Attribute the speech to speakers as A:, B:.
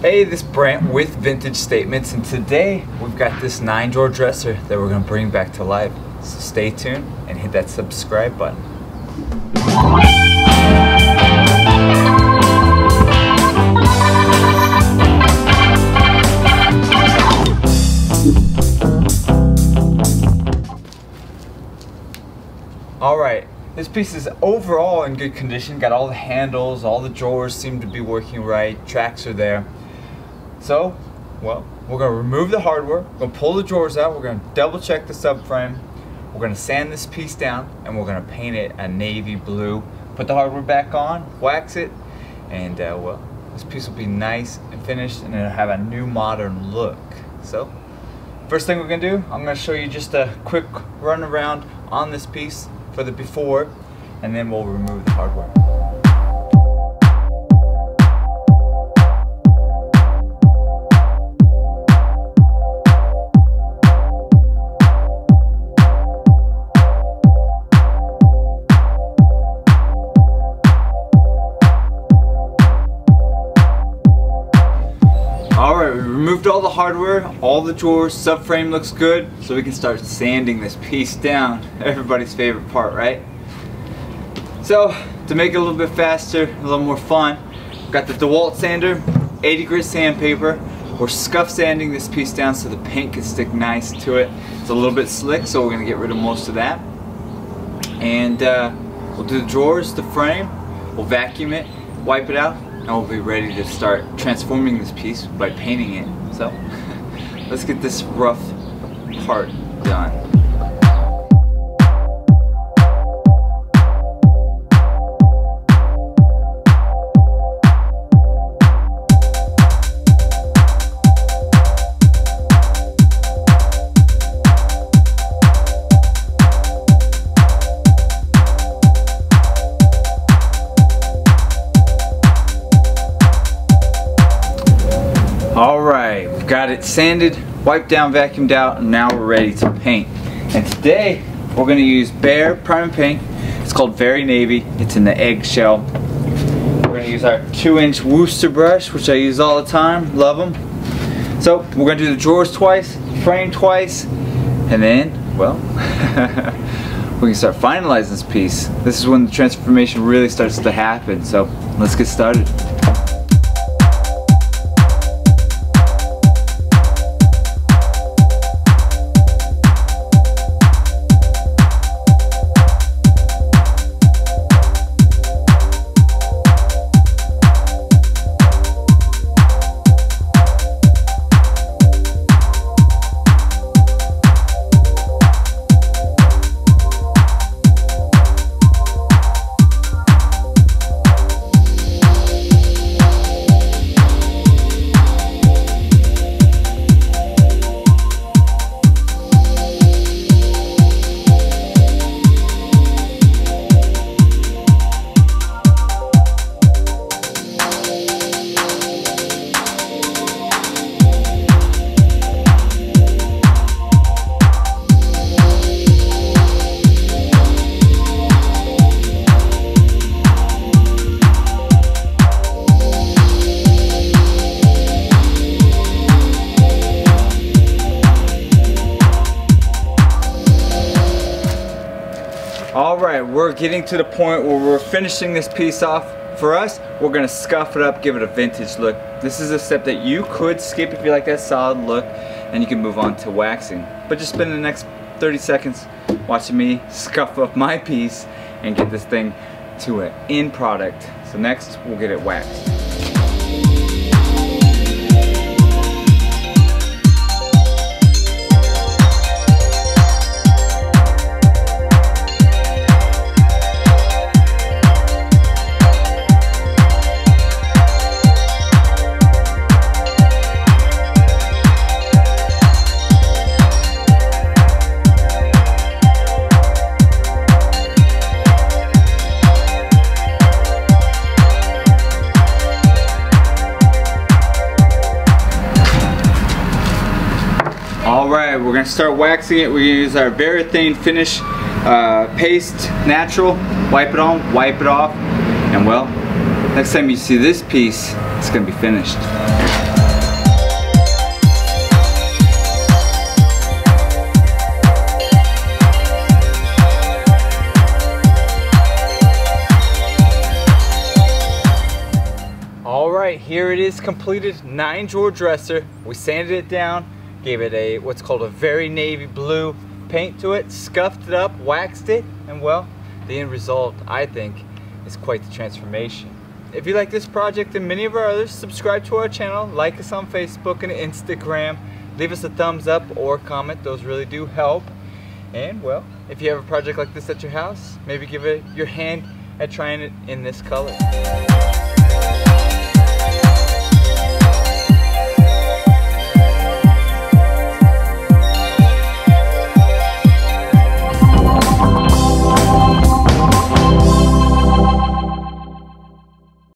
A: Hey, this is Brant with Vintage Statements, and today we've got this 9-drawer dresser that we're going to bring back to life. So stay tuned and hit that subscribe button. Alright, this piece is overall in good condition. Got all the handles, all the drawers seem to be working right, tracks are there. So, well, we're going to remove the hardware, we're going to pull the drawers out, we're going to double check the subframe, we're going to sand this piece down, and we're going to paint it a navy blue. Put the hardware back on, wax it, and well, this piece will be nice and finished, and it'll have a new modern look. So, first thing we're going to do, I'm going to show you just a quick run around on this piece for the before, and then we'll remove the hardware. Alright, we removed all the hardware, all the drawers, subframe looks good, so we can start sanding this piece down. Everybody's favorite part, right? So, to make it a little bit faster, a little more fun, we've got the DeWalt sander, 80 grit sandpaper. We're scuff sanding this piece down so the paint can stick nice to it. It's a little bit slick, so we're going to get rid of most of that. And we'll do the drawers, the frame, we'll vacuum it, wipe it out, and we'll be ready to start transforming this piece by painting it. So, let's get this rough part done. Alright, we've got it sanded, wiped down, vacuumed out, and now we're ready to paint. And today, we're going to use Behr Prime and Paint. It's called Very Navy. It's in the eggshell. We're going to use our 2-inch Wooster brush, which I use all the time. Love them. So, we're going to do the drawers twice, frame twice, and then, well, we can start finalizing this piece. This is when the transformation really starts to happen. So, let's get started. Alright, we're getting to the point where we're finishing this piece off. For us, we're going to scuff it up, give it a vintage look. This is a step that you could skip if you like that solid look, and you can move on to waxing. But just spend the next 30 seconds watching me scuff up my piece and get this thing to an end product. So next, we'll get it waxed. Alright, we're going to start waxing it. We're going to use our Varathane Finish Paste Natural. Wipe it on, wipe it off, and well, next time you see this piece, it's going to be finished. Alright, here it is completed, 9-drawer dresser. We sanded it down, gave it a what's called a very navy blue paint to it, scuffed it up, waxed it, and well, the end result, I think, is quite the transformation. If you like this project and many of our others, subscribe to our channel, like us on Facebook and Instagram, leave us a thumbs up or comment, those really do help. And well, if you have a project like this at your house, maybe give it your hand at trying it in this color.